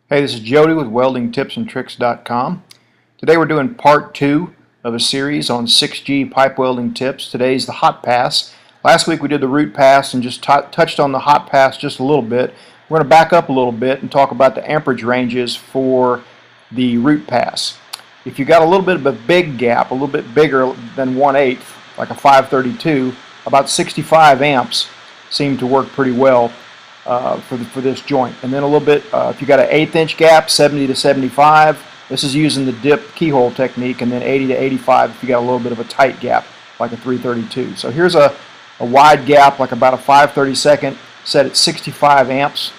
Hey, this is Jody with WeldingTipsAndTricks.com. Today we're doing part 2 of a series on 6G pipe welding tips. Today's the hot pass. Last week we did the root pass and just touched on the hot pass just a little bit. We're going to back up a little bit and talk about the amperage ranges for the root pass. If you got a little bit of a big gap, a little bit bigger than 1/8, like a 532, about 65 amps seem to work pretty well for this joint. And then a little bit, if you got an 1/8 inch gap, 70 to 75. This is using the dip keyhole technique, and then 80 to 85 if you got a little bit of a tight gap, like a 332. So here's a wide gap, like about a 5/32, set at 65 amps.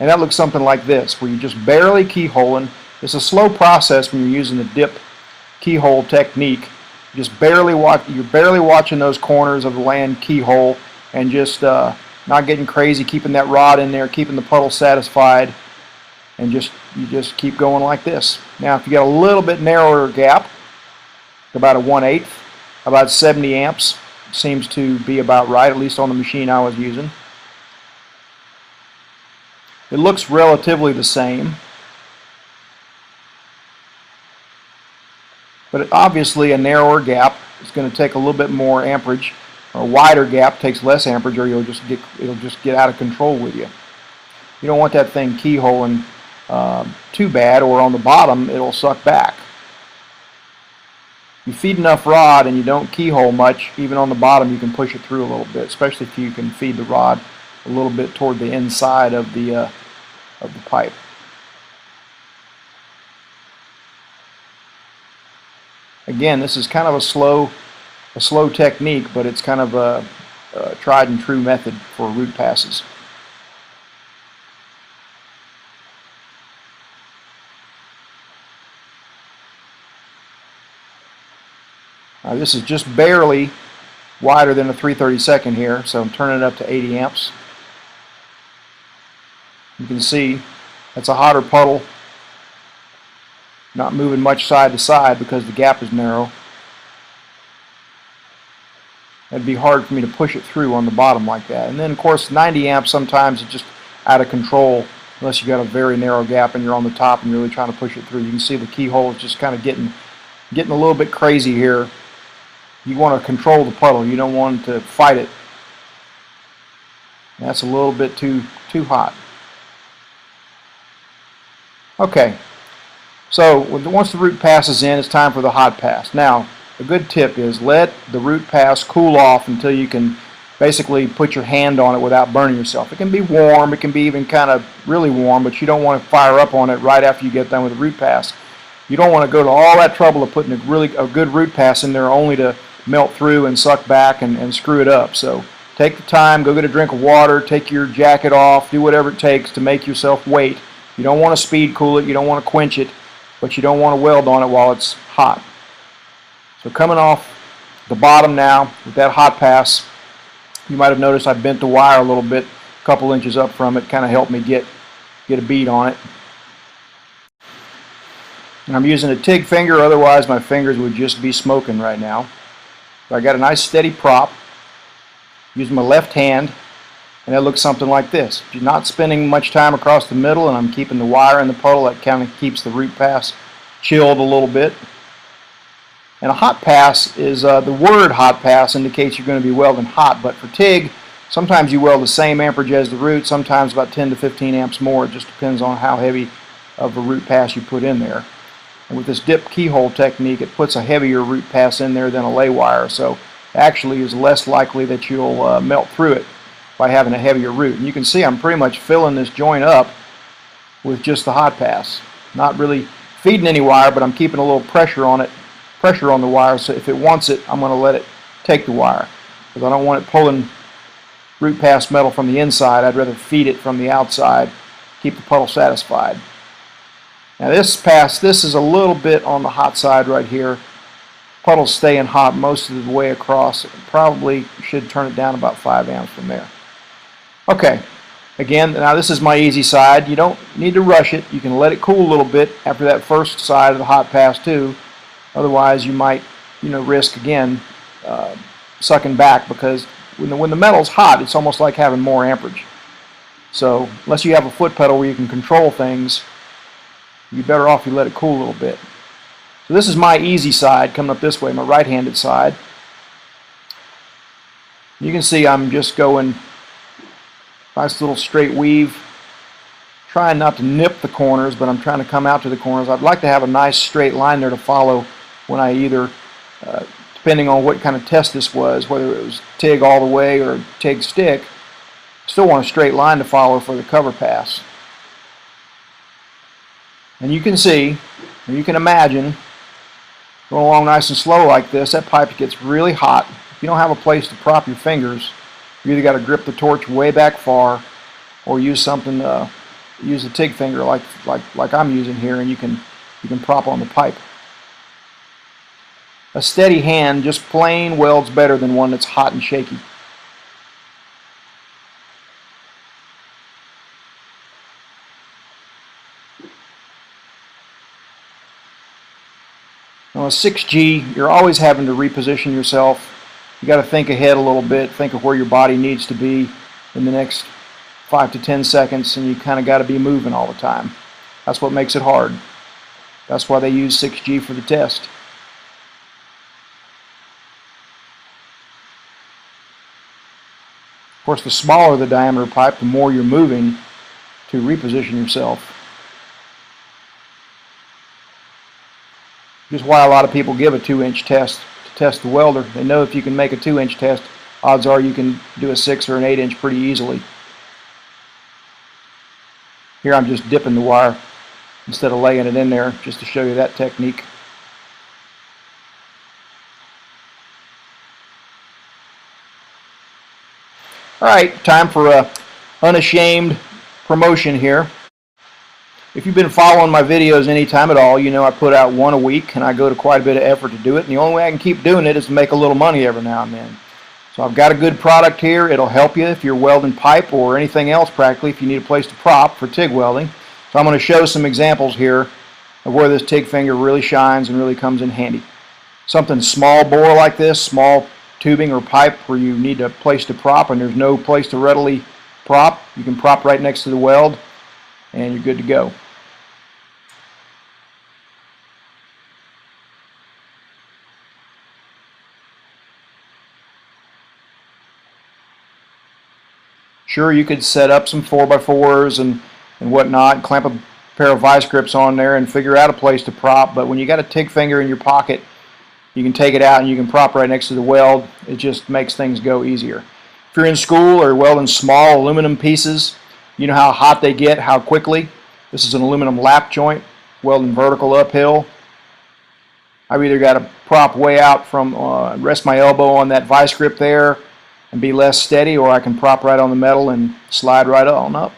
And that looks something like this, where you're just barely keyholing. It's a slow process when you're using the dip keyhole technique. You're barely watching those corners of the land keyhole and just not getting crazy, keeping that rod in there, keeping the puddle satisfied, and you just keep going like this. Now, if you got a little bit narrower gap, about a 1/8, about 70 amps seems to be about right, at least on the machine I was using. It looks relatively the same, but obviously a narrower gap is going to take a little bit more amperage. A wider gap takes less amperage, or it'll just get out of control with you. You don't want that thing keyholing too bad, or on the bottom it'll suck back. You feed enough rod and you don't keyhole much, even on the bottom you can push it through a little bit, especially if you can feed the rod a little bit toward the inside of the pipe. Again, this is kind of a slow technique, but it's kind of a tried and true method for root passes. Now, this is just barely wider than a 3/32 here, so I'm turning it up to 80 amps. You can see that's a hotter puddle, not moving much side to side because the gap is narrow. It'd be hard for me to push it through on the bottom like that. And then, of course, 90 amps sometimes it's just out of control unless you got a very narrow gap and you're on the top and you're really trying to push it through. You can see the keyhole is just kind of getting a little bit crazy here. You want to control the puddle. You don't want to fight it. That's a little bit too hot. Okay, so once the root pass is in, it's time for the hot pass. Now, a good tip is let the root pass cool off until you can basically put your hand on it without burning yourself. It can be warm, it can be even kind of really warm, but you don't want to fire up on it right after you get done with the root pass. You don't want to go to all that trouble of putting a good root pass in there only to melt through and suck back and screw it up. So take the time, go get a drink of water, take your jacket off, do whatever it takes to make yourself wait. You don't want to speed cool it, you don't want to quench it, but you don't want to weld on it while it's hot. So coming off the bottom now with that hot pass, you might have noticed I bent the wire a little bit, a couple inches up from it, kind of helped me get a bead on it. And I'm using a TIG finger, otherwise my fingers would just be smoking right now. So I got a nice steady prop, using my left hand, and it looks something like this. If you're not spending much time across the middle and I'm keeping the wire in the puddle, that kind of keeps the root pass chilled a little bit. And a hot pass is, the word hot pass indicates you're going to be welding hot, but for TIG, sometimes you weld the same amperage as the root, sometimes about 10 to 15 amps more. It just depends on how heavy of a root pass you put in there. And with this dip keyhole technique, it puts a heavier root pass in there than a lay wire, so actually is less likely that you'll melt through it by having a heavier root. And you can see I'm pretty much filling this joint up with just the hot pass. Not really feeding any wire, but I'm keeping a little pressure on the wire, so if it wants it, I'm going to let it take the wire, because I don't want it pulling root pass metal from the inside. I'd rather feed it from the outside, keep the puddle satisfied. Now this is a little bit on the hot side right here. Puddle's staying hot most of the way across. It probably should turn it down about 5 amps from there. Okay, again, now this is my easy side. You don't need to rush it. You can let it cool a little bit after that first side of the hot pass too. Otherwise, you might, risk again sucking back, because when the metal's hot, it's almost like having more amperage. So unless you have a foot pedal where you can control things, you're better off you let it cool a little bit. So this is my easy side coming up this way, my right-handed side. You can see I'm just going nice little straight weave, trying not to nip the corners, but I'm trying to come out to the corners. I'd like to have a nice straight line there to follow when I either, depending on what kind of test this was, whether it was TIG all the way or TIG stick, still want a straight line to follow for the cover pass. And you can see, or you can imagine, going along nice and slow like this, that pipe gets really hot. If you don't have a place to prop your fingers, you either got to grip the torch way back far or use something, use a TIG finger like I'm using here, and you can prop on the pipe. A steady hand just plain welds better than one that's hot and shaky. Now a 6G, you're always having to reposition yourself. You got to think ahead a little bit, think of where your body needs to be in the next 5 to 10 seconds, and you kind of got to be moving all the time. That's what makes it hard. That's why they use 6G for the test. Of course, the smaller the diameter pipe, the more you're moving to reposition yourself. Just why a lot of people give a 2-inch test to test the welder. They know if you can make a 2-inch test, odds are you can do a 6 or an 8-inch pretty easily. Here I'm just dipping the wire instead of laying it in there, just to show you that technique. Alright, time for a unashamed promotion here. If you've been following my videos any time at all, you know I put out one a week, and I go to quite a bit of effort to do it, and the only way I can keep doing it is to make a little money every now and then. So I've got a good product here. It'll help you if you're welding pipe or anything else practically, if you need a place to prop for TIG welding. So I'm going to show some examples here of where this TIG finger really shines and really comes in handy. Something small bore like this, small tubing or pipe where you need a place to prop and there's no place to readily prop, you can prop right next to the weld and you're good to go. Sure, you could set up some 4x4s and whatnot, clamp a pair of vice grips on there and figure out a place to prop, but when you got a TIG finger in your pocket, you can take it out and you can prop right next to the weld. It just makes things go easier. If you're in school or welding small aluminum pieces, you know how hot they get, how quickly. This is an aluminum lap joint, welding vertical uphill. I've either got to prop way out from, rest my elbow on that vice grip there and be less steady, or I can prop right on the metal and slide right on up.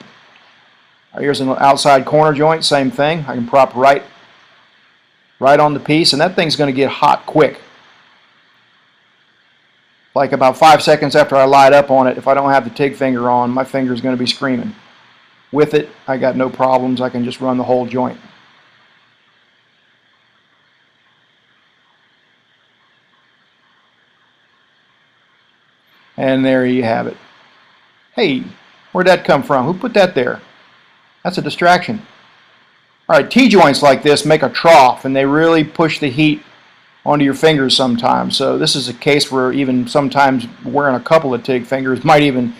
Here's an outside corner joint, same thing. I can prop right on the piece, and that thing's going to get hot quick. Like about 5 seconds after I light up on it, if I don't have the TIG finger on, my finger's going to be screaming. With it, I got no problems. I can just run the whole joint. And there you have it. Hey, where'd that come from? Who put that there? That's a distraction. Alright, T-joints like this make a trough, and they really push the heat onto your fingers sometimes. So this is a case where even sometimes wearing a couple of TIG fingers might even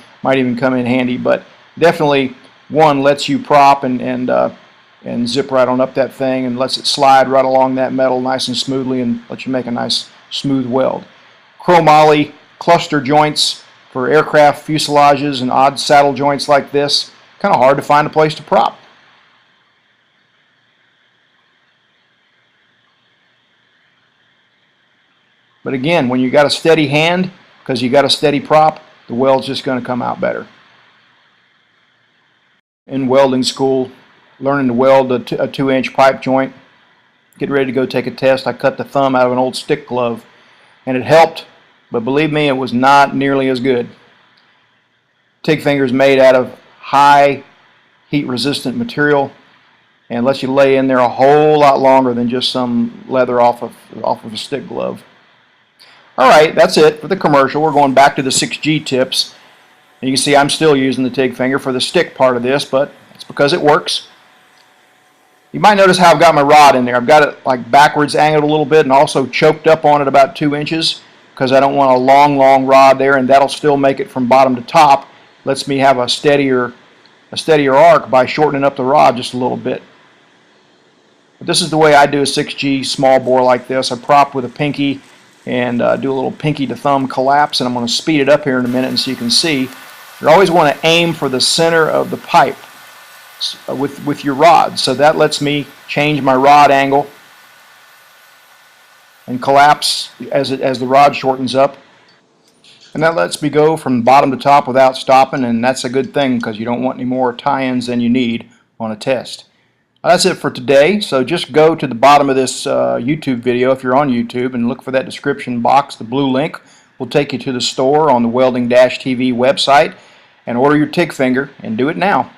come in handy. But definitely one lets you prop and zip right on up that thing and lets it slide right along that metal nice and smoothly and lets you make a nice smooth weld. Chromoly cluster joints for aircraft fuselages and odd saddle joints like this. Kind of hard to find a place to prop. But again, when you got a steady hand, because you got a steady prop, the weld's just going to come out better. In welding school, learning to weld a 2-inch pipe joint, getting ready to go take a test, I cut the thumb out of an old stick glove, and it helped, but believe me, it was not nearly as good. TIG finger is made out of high heat resistant material and lets you lay in there a whole lot longer than just some leather off of a stick glove. Alright, that's it for the commercial. We're going back to the 6G tips. And you can see I'm still using the TIG finger for the stick part of this, but it's because it works. You might notice how I've got my rod in there. I've got it like backwards angled a little bit and also choked up on it about 2 inches because I don't want a long rod there, and that'll still make it from bottom to top. Lets me have a steadier arc by shortening up the rod just a little bit. But this is the way I do a 6G small bore like this. I prop with a pinky and do a little pinky to thumb collapse, and I'm going to speed it up here in a minute and so you can see. You always want to aim for the center of the pipe with your rod, so that lets me change my rod angle and collapse as the rod shortens up, and that lets me go from bottom to top without stopping, and that's a good thing because you don't want any more tie-ins than you need on a test. That's it for today. So just go to the bottom of this YouTube video if you're on YouTube and look for that description box. The blue link will take you to the store on the Welding-TV website, and order your TIG finger and do it now.